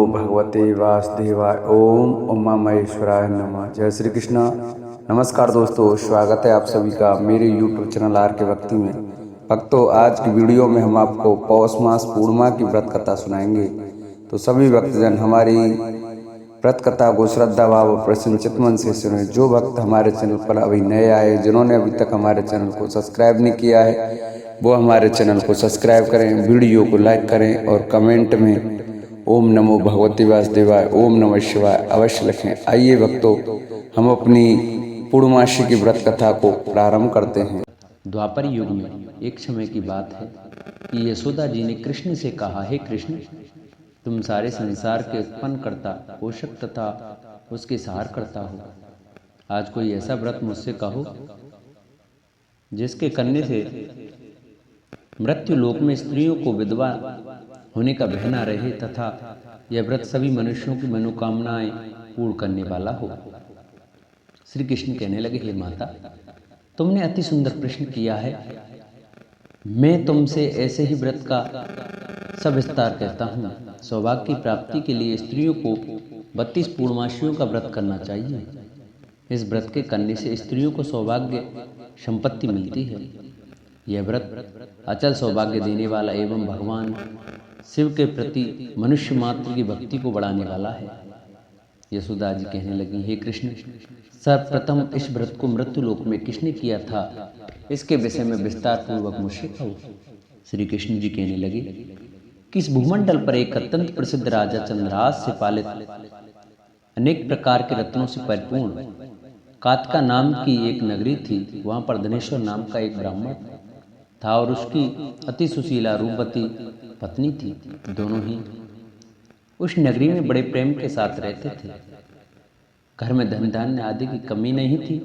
भगवते वासुदेवाय। ओम उमा महेश्वराय नमः। जय श्री कृष्ण। नमस्कार दोस्तों, स्वागत है आप सभी का मेरे यूट्यूब चैनल आर के भक्ति में। भक्तों, आज की वीडियो में हम आपको पौष मास पूर्णिमा की व्रत कथा सुनाएंगे। तो सभी भक्तजन हमारी व्रत कथा को श्रद्धा भाव और प्रसन्नचित मन से सुने। जो भक्त हमारे चैनल पर अभी नए आए, जिन्होंने अभी तक हमारे चैनल को सब्सक्राइब नहीं किया है, वो हमारे चैनल को सब्सक्राइब करें, वीडियो को लाइक करें और कमेंट में ओम नमो भगवते वासुदेवाय, ओम नमः शिवाय अवश्य लिखें। आइए भक्तों, हम अपनी पूर्णमासी की व्रत कथा को प्रारंभ करते हैं। द्वापर युग में एक समय की बात है कि यशोदा जी ने कृष्ण से कहा, हे कृष्ण, तुम सारे संसार के उत्पन्न करता, पोषक तथा उसके सहार करता हो। आज कोई ऐसा व्रत मुझसे कहो जिसके करने से मृत्यु लोक में स्त्रियों को विधवा होने का भय न रहे तथा यह व्रत सभी मनुष्यों की मनोकामनाएं पूर्ण करने वाला हो। श्री कृष्ण कहने लगे, हे माता, तुमने अति सुंदर प्रश्न किया है। मैं तुमसे ऐसे ही व्रत का सविस्तार कहता हूँ। सौभाग्य की प्राप्ति के लिए स्त्रियों को 32 पूर्णमासियों का व्रत करना चाहिए। इस व्रत के करने से स्त्रियों को सौभाग्य संपत्ति मिलती है। यह व्रत अचल सौभाग्य देने वाला एवं भगवान शिव के प्रति मनुष्य मात्र की भक्ति को बढ़ाने वाला है। यशोदा जी कहने लगी, हे कृष्ण, सर्वप्रथम इस व्रत को मृत्यु लोक में किसने किया था, इसके विषय में विस्तार पूर्वक मुझसे कहो। श्री कृष्ण जी कहने लगे कि इस भूमंडल पर एक अत्यंत प्रसिद्ध राजा चंद्रहास से पालित अनेक प्रकार के रत्नों से परिपूर्ण कातका नाम की एक नगरी थी। वहां पर धनेश्वर नाम का एक ब्राह्मण था और उसकी अति सुशीला रूपवती पत्नी थी। दोनों ही उस नगरी में बड़े प्रेम के साथ रहते थे। घर में धन धान्य आदि की कमी नहीं थी।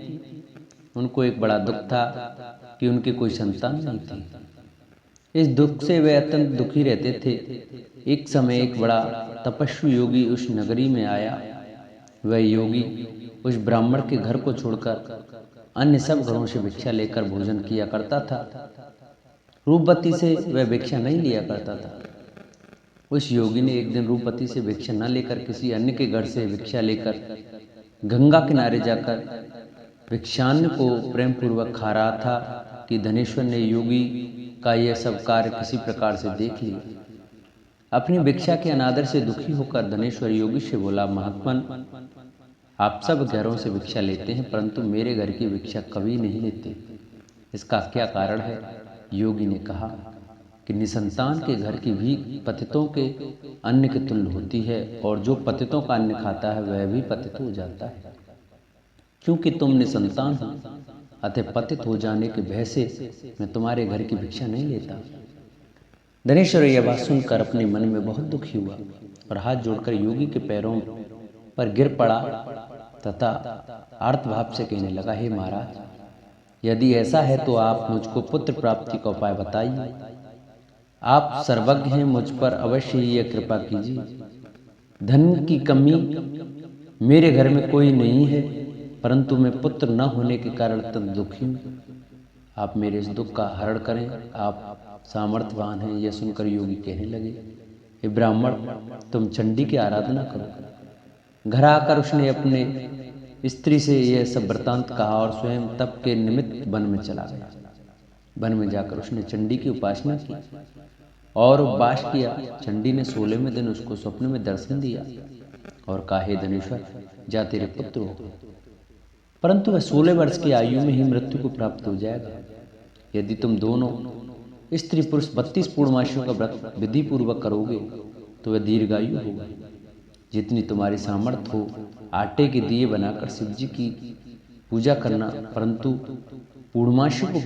उनको एक बड़ा दुख था कि उनकी कोई संतान नहीं थी। इस दुख से वे अत्यंत दुखी रहते थे। एक समय एक बड़ा तपस्वी योगी उस नगरी में आया। वह योगी उस ब्राह्मण के घर को छोड़कर अन्य सब घरों से भिक्षा लेकर भोजन किया करता था। रूपवती से वह भिक्षा नहीं लिया करता था। उस योगी ने एक दिन रूपवती से भिक्षा न लेकर किसी अन्य के घर से भिक्षा लेकर गंगा किनारे जाकर भिक्षान्न को प्रेम पूर्वक खा रहा था कि धनेश्वर ने योगी का यह सब कार्य किसी प्रकार से देख लिया। अपनी भिक्षा के अनादर से दुखी होकर धनेश्वर योगी से बोला, महात्मन, आप सब घरों से भिक्षा लेते हैं परंतु मेरे घर की भिक्षा कभी नहीं लेते। इसका क्या कारण है? योगी ने कहा कि निसंतान के घर की भीख पतितों के अन्न के तुल्य होती है और जो पतितों का अन्न खाता है वह भी पतित हो जाता है। क्योंकि तुम निसंतान हो, अतः पतित हो जाने के भय से मैं तुम्हारे घर की भिक्षा नहीं लेता। धनेश्वर यह बात सुनकर अपने मन में बहुत दुखी हुआ और हाथ जोड़कर योगी के पैरों पर गिर पड़ा तथा आर्त भाव से कहने लगा, हे महाराज, यदि ऐसा है तो आप मुझको पुत्र प्राप्ति का उपाय बताइए। आप सर्वज्ञ हैं, मुझ पर अवश्य ही यह कृपा कीजिए। धन की कमी मेरे घर में कोई नहीं है परंतु मैं पुत्र न होने के कारण अत्यंत दुखी हूँ। आप मेरे इस दुख का हरण करें, आप सामर्थ्यवान हैं। यह सुनकर योगी कहने लगे, हे ब्राह्मण, तुम चंडी की आराधना करो। घर आकर उसने अपने स्त्री से यह सब वृतांत कहा और स्वयं तप के निमित्त वन में चला गया। वन में जाकर उसने चंडी की उपासना की और उपवास किया। चंडी ने 16वें दिन उसको स्वप्न में दर्शन दिया और कहा, हे धनेश्वर, जा तेरे पुत्र हो, परंतु वह 16 वर्ष की आयु में ही मृत्यु को प्राप्त हो जाएगा। यदि तुम दोनों स्त्री पुरुष 32 पूर्णमासियों का व्रत विधि पूर्वक करोगे तो वह दीर्घायु होगा। जितनी तुम्हारी सामर्थ्य हो आटे के दिए बनाकर शिव जी की पूजा करना, परंतु पूर्णमासी को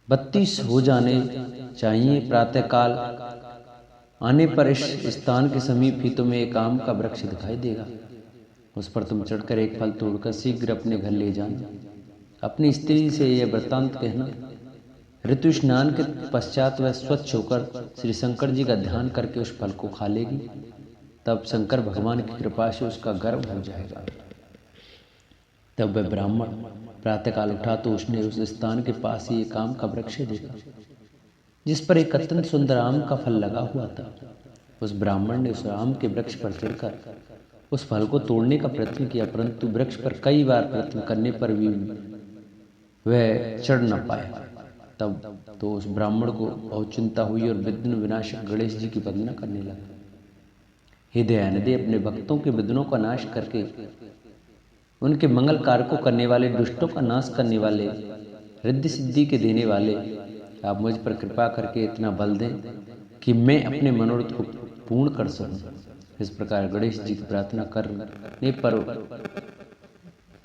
32 हो जाने चाहिए। प्रातःकाल आने पर इस स्थान के समीप ही तुम्हें एक आम का वृक्ष दिखाई देगा। उस पर तुम चढ़कर एक फल तोड़कर शीघ्र अपने घर ले जाना। अपनी स्त्री से यह वृत्तांत कहना। ऋतु स्नान के पश्चात वह स्वच्छ होकर श्री शंकर जी का ध्यान करके उस फल को खा लेगी। तब शंकर भगवान की कृपा से उसका गर्भ हो जाएगा। तब वह ब्राह्मण प्रातःकाल उठा तो उसने उस स्थान के पास ही एक आम का वृक्ष देखा जिस पर एक अत्यंत सुंदर आम का फल लगा हुआ था। उस ब्राह्मण ने उस आम के वृक्ष पर चढ़कर उस फल को तोड़ने का प्रयत्न किया, परंतु वृक्ष पर कई बार प्रयत्न करने पर भी वह चढ़ न पाया। तब तो उस ब्राह्मण को बहुत चिंता हुई और विघ्न विनाशक गणेश जी की वंदना करने लगा। हे दयानिधि, अपने भक्तों के विघ्नों का नाश करके उनके मंगल कार्य को करने वाले, दुष्टों का नाश करने वाले, रिद्धि सिद्धि के देने वाले, आप मुझ पर कृपा करके इतना बल दें कि मैं अपने मनोरथ को पूर्ण कर सकूं। इस प्रकार गणेश जी की प्रार्थना करने पर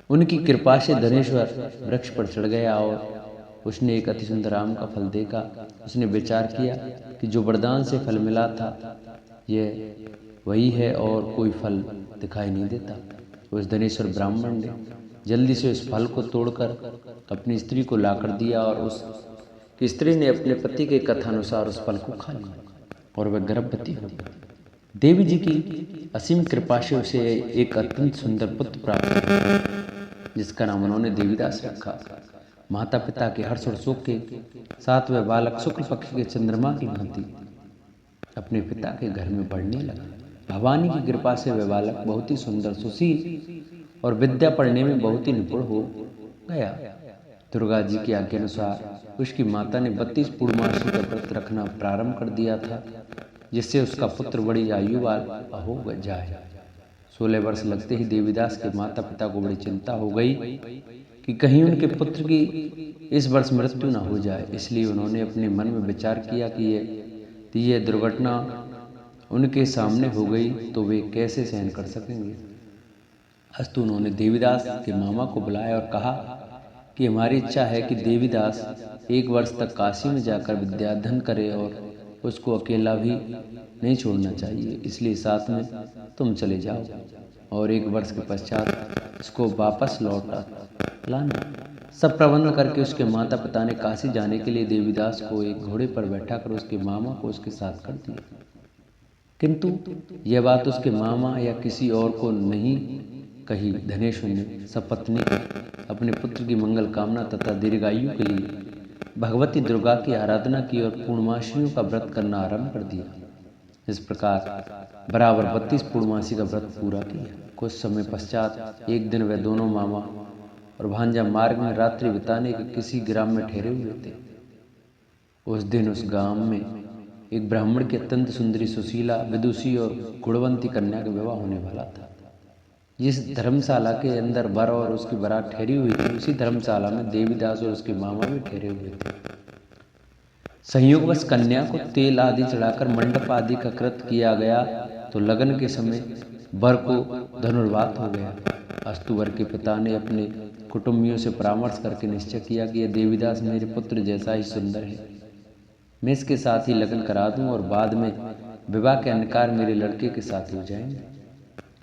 उनकी कृपा से धनेश्वर वृक्ष पर चढ़ गया और उसने एक अति सुंदर आम का फल देखा। उसने विचार किया कि जो वरदान से फल मिला था यह वही है और कोई फल दिखाई नहीं देता। उस धनेश्वर ब्राह्मण ने जल्दी से उस फल को तोड़कर अपनी स्त्री को लाकर दिया और उस स्त्री ने अपने पति के कथानुसार उस फल को खा लिया और वह गर्भवती हो गई। देवी जी की असीम कृपा से उसे एक अत्यंत सुंदर पुत्र प्राप्त हुआ, जिसका नाम उन्होंने देवीदास रखा। माता पिता के हर्ष और शोक के साथ वह बालक शुक्ल पक्ष के चंद्रमा की भांति अपने पिता के घर में बढ़ने लगा। भवानी की कृपा से वह बालक बहुत ही सुंदर, सुशील और विद्या पढ़ने में बहुत ही निपुण हो गया। दुर्गा जी की आज्ञा अनुसार उसकी माता ने 32 पूर्णमासी का व्रत रखना प्रारंभ कर दिया था, जिससे उसका पुत्र बड़ी आयु वाला हो जाए। 16 वर्ष लगते ही देवीदास के माता पिता को बड़ी चिंता हो गई कि कहीं उनके पुत्र की इस वर्ष मृत्यु न हो जाए। इसलिए उन्होंने अपने मन में विचार किया कि यह दुर्घटना उनके सामने हो गई तो वे कैसे सहन कर सकेंगे। अस्तु उन्होंने देवीदास के मामा को बुलाया और कहा कि हमारी इच्छा है कि देवीदास 1 वर्ष तक काशी में जाकर विद्याध्ययन करे और उसको अकेला भी नहीं छोड़ना चाहिए, इसलिए साथ में तुम चले जाओ और 1 वर्ष के पश्चात इसको वापस लौटा लाना। सब प्रबंध करके उसके माता पिता ने काशी जाने के लिए देवीदास को एक घोड़े पर बैठा कर उसके मामा को उसके साथ कर दिया। किंतु यह बात उसके मामा या किसी और को नहीं कही। धनेश्वर ने सपत्नी अपने पुत्र की मंगल कामना तथा दीर्घायु के लिए भगवती दुर्गा की आराधना की और पूर्णमासियों का व्रत करना आरंभ कर दिया। इस प्रकार बराबर 32 पूर्णमासी का व्रत पूरा किया। कुछ समय पश्चात एक दिन वह दोनों मामा और भांजा मार्ग में रात्रि बिताने के किसी ग्राम में ठहरे हुए थे। उस दिन उस गांव में एक ब्राह्मण की अत्यंत सुंदरी, सुशीला, विदुषी और गुणवंती कन्या का विवाह होने वाला था। जिस धर्मशाला के अंदर वर और उसकी बारात ठहरी हुई थी, उसी धर्मशाला में देवीदास और उसके मामा भी ठहरे हुए थे। संयोगवश कन्या को तेल आदि चढ़ाकर मंडप आदि का कृत किया गया तो लगन के समय वर को धनुर्वात हो गया। अस्तु वर के पिता ने अपने कुटुंबियों से परामर्श करके निश्चय किया कि यह देवीदास मेरे पुत्र जैसा ही सुंदर है, मैं इसके साथ ही लगन करा दूं और बाद में विवाह के अंधकार मेरे लड़के के साथ हो जाएंगे।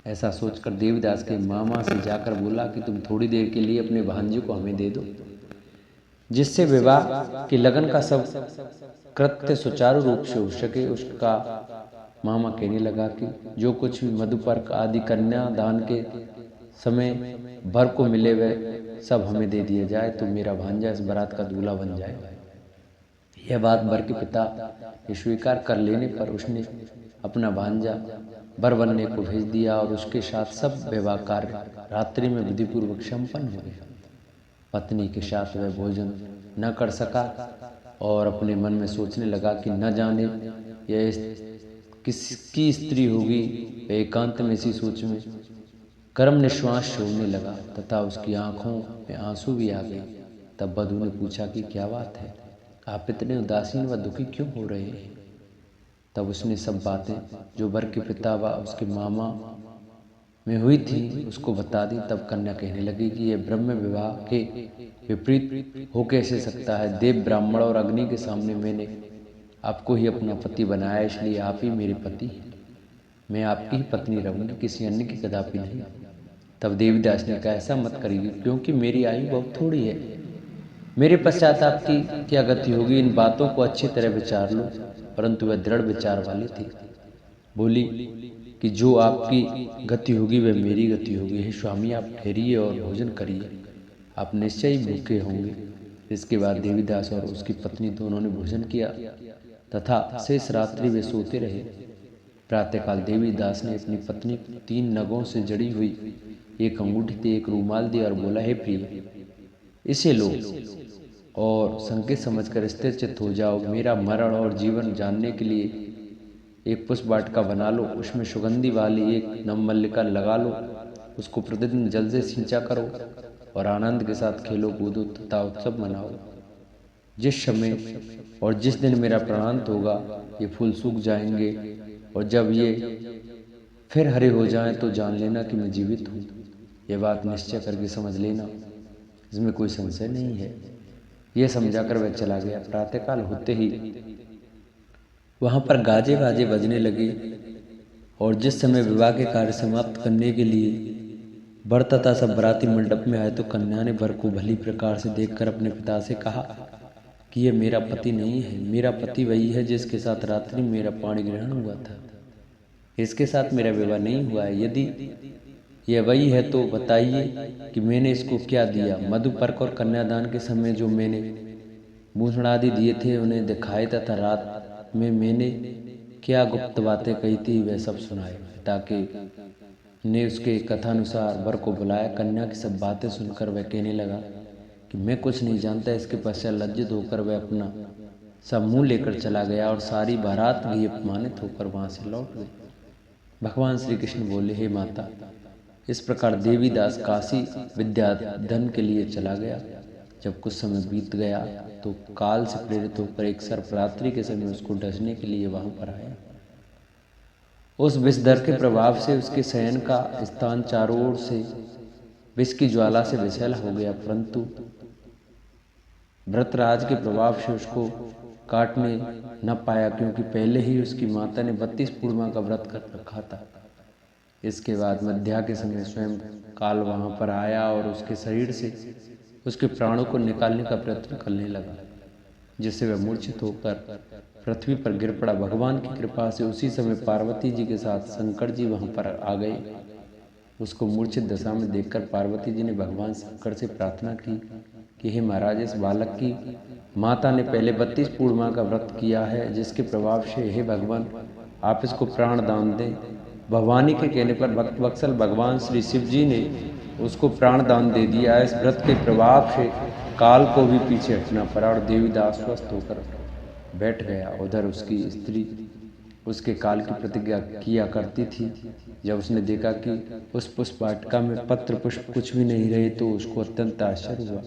ऐसा सोचकर देवीदास के मामा से जाकर बोला कि तुम थोड़ी देर के लिए अपने भांजे को हमें दे दो, जिससे विवाह की लगन का सब कृत्य सुचारू रूप से हो सके। उसका मामा कहने लगा कि जो कुछ भी मधुपर्क आदि कन्या दान के समय भर को मिले वह सब हमें दे दिया जाए तो मेरा भांजा इस बारात का दूल्हा बन जाए। यह बात वर के पिता ने स्वीकार कर लेने पर उसने अपना भांजा वर बनने को भेज दिया और उसके साथ सब विवाह कार्य रात्रि में विधिपूर्वक संपन्न हो गया। पत्नी के साथ वह भोजन न कर सका और अपने मन में सोचने लगा कि न जाने यह किसकी स्त्री होगी। वह एकांत में इसी सोच में कर्म निश्वास छोड़ने लगा तथा उसकी आंखों में आंसू भी आ गए। तब वधू ने पूछा कि क्या बात है, आप इतने उदासीन व दुखी क्यों हो रहे हैं। तब उसने सब बातें जो वर के पिता व उसके मामा में हुई थी उसको बता दी। तब कन्या कहने लगी कि यह ब्रह्म विवाह के विपरीत हो कैसे सकता है। देव, ब्राह्मण और अग्नि के सामने मैंने आपको ही अपना पति बनाया, इसलिए आप ही मेरे पति हैं। मैं आपकी ही पत्नी रहूंगी, किसी अन्य की कदापि नहीं। तब देवीदास ने कहा ऐसा मत करिए, क्योंकि मेरी आयु बहुत थोड़ी है, मेरे पश्चात आपकी क्या गति होगी। इन बातों को अच्छी तरह विचार लो। परंतु वह दृढ़ विचार वाली थी। बोली कि जो आपकी गति होगी वह मेरी गति होगी। हे स्वामी, आप ठहरिए और भोजन करिए, आप निश्चय ही भूखे होंगे। इसके बाद देवीदास और उसकी पत्नी दोनों ने भोजन किया तथा शेष रात्रि वे सोते रहे। प्रातःकाल देवीदास ने अपनी पत्नी को 3 नगों से जड़ी हुई एक अंगूठी दी, एक रूमाल दिया और बोला, हे प्रिय, इसे लो और संकेत समझकर स्थिर चित्त हो जाओ। मेरा मरण और जीवन जानने के लिए एक पुष्प वाटिका बना लो, उसमें सुगंधि वाली एक नवमल्लिका लगा लो, उसको प्रतिदिन जल से सींचा करो और आनंद के साथ खेलो कूदो तथा उत्सव मनाओ। जिस समय और जिस दिन मेरा प्राणांत होगा ये फूल सूख जाएंगे और जब ये फिर हरे हो जाएं तो जान लेना कि मैं जीवित हूँ। यह बात निश्चय करके समझ लेना, इसमें कोई संशय नहीं है। यह समझाकर वह चला गया। प्रातःकाल होते ही वहाँ पर गाजे बाजे बजने लगे और जिस समय विवाह के कार्य समाप्त करने के लिए वर तथा सब बराती मंडप में आए तो कन्या ने वर को भली प्रकार से देखकर अपने पिता से कहा कि यह मेरा पति नहीं है, मेरा पति वही है जिसके साथ रात्रि मेरा पाणी ग्रहण हुआ था, इसके साथ मेरा विवाह नहीं हुआ है। यदि यह वही है तो बताइए कि मैंने इसको क्या दिया। मधुपर्क और कन्यादान के समय जो मैंने भूषण आदि दिए थे उन्हें दिखाए तथा रात में मैंने क्या गुप्त बातें कही थी वह सब सुनाए। ताकि ने उसके कथानुसार वर को बुलाया। कन्या की सब बातें सुनकर वह कहने लगा कि मैं कुछ नहीं जानता। इसके पश्चात लज्जित होकर वह अपना सब मुँह लेकर चला गया और सारी बारात भी अपमानित होकर वहाँ से लौट गई। भगवान श्री कृष्ण बोले, हे माता, इस प्रकार देवीदास काशी विद्याधन के लिए चला गया। जब कुछ समय बीत गया तो काल से प्रेरित होकर एक सर्प रात्रि के समय उसको डसने के लिए वहां पर आया। उस विषधर के प्रभाव से उसके शयन का स्थान चारों ओर से विष की ज्वाला से विषैला हो गया, परंतु व्रतराज के प्रभाव से उसको काटने न पाया, क्योंकि पहले ही उसकी माता ने 32 पूर्णिमा का व्रत कर रखा था। इसके बाद मध्या के समय स्वयं काल वहां पर आया और उसके शरीर से उसके प्राणों को निकालने का प्रयत्न करने लगा, जिससे वह मूर्छित होकर पृथ्वी पर गिर पड़ा। भगवान की कृपा से उसी समय पार्वती जी के साथ शंकर जी वहां पर आ गए। उसको मूर्छित दशा में देखकर पार्वती जी ने भगवान शंकर से प्रार्थना की कि हे महाराज, इस बालक की माता ने पहले 32 पूर्णिमा का व्रत किया है, जिसके प्रभाव से हे भगवान आप इसको प्राण दान दें। भवानी के कहने पर भक्त वत्सल भगवान श्री शिव जी ने उसको प्राण दान दे दिया। इस व्रत के प्रभाव से काल को भी पीछे हटना पड़ा और देवीदास स्वस्थ होकर बैठ गया। उधर उसकी स्त्री उसके काल की प्रतिज्ञा किया करती थी। जब उसने देखा कि उस पुष्प वाटिका में पत्र पुष्प कुछ भी नहीं रहे तो उसको अत्यंत आश्चर्य हुआ,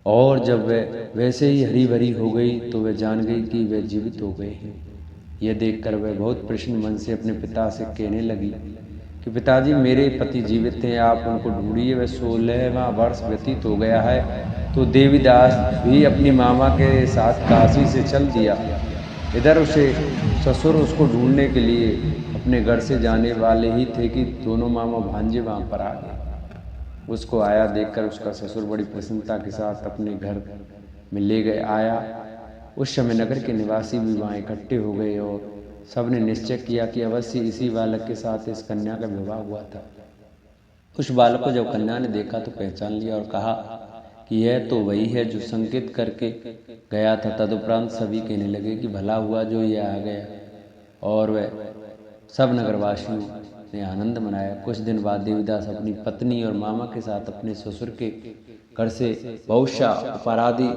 और जब वह वैसे ही हरी भरी हो गई तो वह जान गई कि वह जीवित हो गए हैं। यह देखकर वह बहुत प्रसन्न मन से अपने पिता से कहने लगी कि पिताजी, मेरे पति जीवित हैं, आप उनको ढूंढिए। वह 16वां वर्ष व्यतीत हो गया है तो देवीदास भी अपनी मामा के साथ काशी से चल दिया। इधर उसे ससुर उसको ढूंढने के लिए अपने घर से जाने वाले ही थे कि दोनों मामा भांजे वहाँ पर आ गए। उसको आया देखकर उसका ससुर बड़ी प्रसन्नता के साथ अपने घर में ले गए आया। उस समय नगर के निवासी भी वहाँ इकट्ठे हो गए और सबने निश्चय किया कि अवश्य इसी बालक के साथ इस कन्या का विवाह हुआ था। उस बालक को जब कन्या ने देखा तो पहचान लिया और कहा कि यह तो वही है जो संकेत करके गया था। तदुपरांत सभी कहने लगे कि भला हुआ जो यह आ गया, और वह सब नगरवासियों ने आनंद मनाया। कुछ दिन बाद देवीदास अपनी पत्नी और मामा के साथ अपने ससुर के घर से बहुशा उपहारादि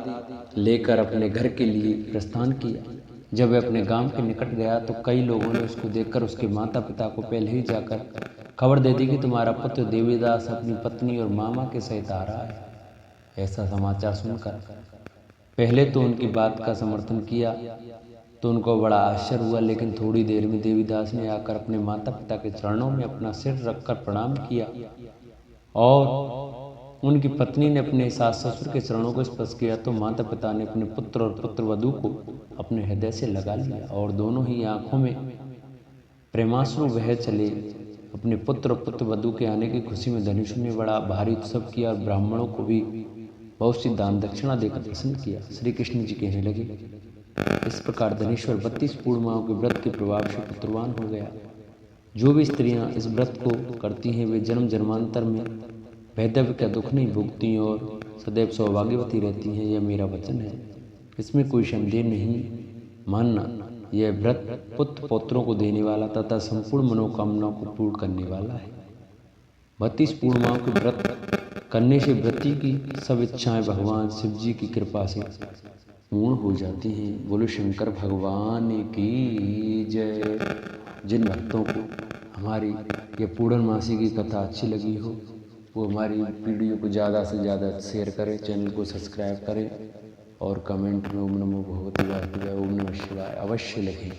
लेकर अपने घर के लिए प्रस्थान किया। जब वह अपने गांव के निकट गया तो कई लोगों ने उसको देखकर उसके माता पिता को पहले ही जाकर खबर दे दी कि तुम्हारा पुत्र देवीदास अपनी पत्नी और मामा के सहित आ रहा है। ऐसा समाचार सुनकर पहले तो उनकी बात का समर्थन किया तो उनको बड़ा आश्चर्य हुआ, लेकिन थोड़ी देर में देवीदास ने आकर अपने माता पिता के चरणों में अपना सिर रखकर प्रणाम किया और उनकी पत्नी ने अपने सास ससुर के चरणों को स्पर्श किया तो माता पिता ने अपने पुत्र और पुत्र वधू को अपने हृदय से लगा लिया और दोनों ही आंखों में प्रेमाश्रु बह चले। अपने पुत्र और पुत्र वधू के आने की खुशी में धनुष ने बड़ा भारी उत्सव किया और ब्राह्मणों को भी बहुत सी दान दक्षिणा देकर प्रसन्न किया। श्री कृष्ण जी कहने लगे, इस प्रकार धनेश्वर 32 पूर्णिमाओं के व्रत के प्रभाव से पुत्रवान हो गया। जो भी स्त्रियां इस व्रत को करती हैं वे जन्म जन्मांतर में वैधव्य का दुख नहीं भोगती और सदैव सौभाग्यवती रहती हैं। यह मेरा वचन है, इसमें कोई संदेह नहीं मानना। यह व्रत पुत्र पौत्रों को देने वाला तथा संपूर्ण मनोकामनाओं को पूर्ण करने वाला है। 32 पूर्णिमाओं के व्रत करने से व्रती की सब इच्छाएं भगवान शिव जी की कृपा से पूर्ण हो जाती हैं। बोलो शंकर भगवान की जय। जिन भक्तों को हमारी ये पूर्णमासी की कथा अच्छी लगी हो वो हमारी वीडियो को ज़्यादा से ज़्यादा शेयर करें, चैनल को सब्सक्राइब करें और कमेंट में ओम नमो भगवते वासुदेवाय ओम नमः शिवाय अवश्य लिखें।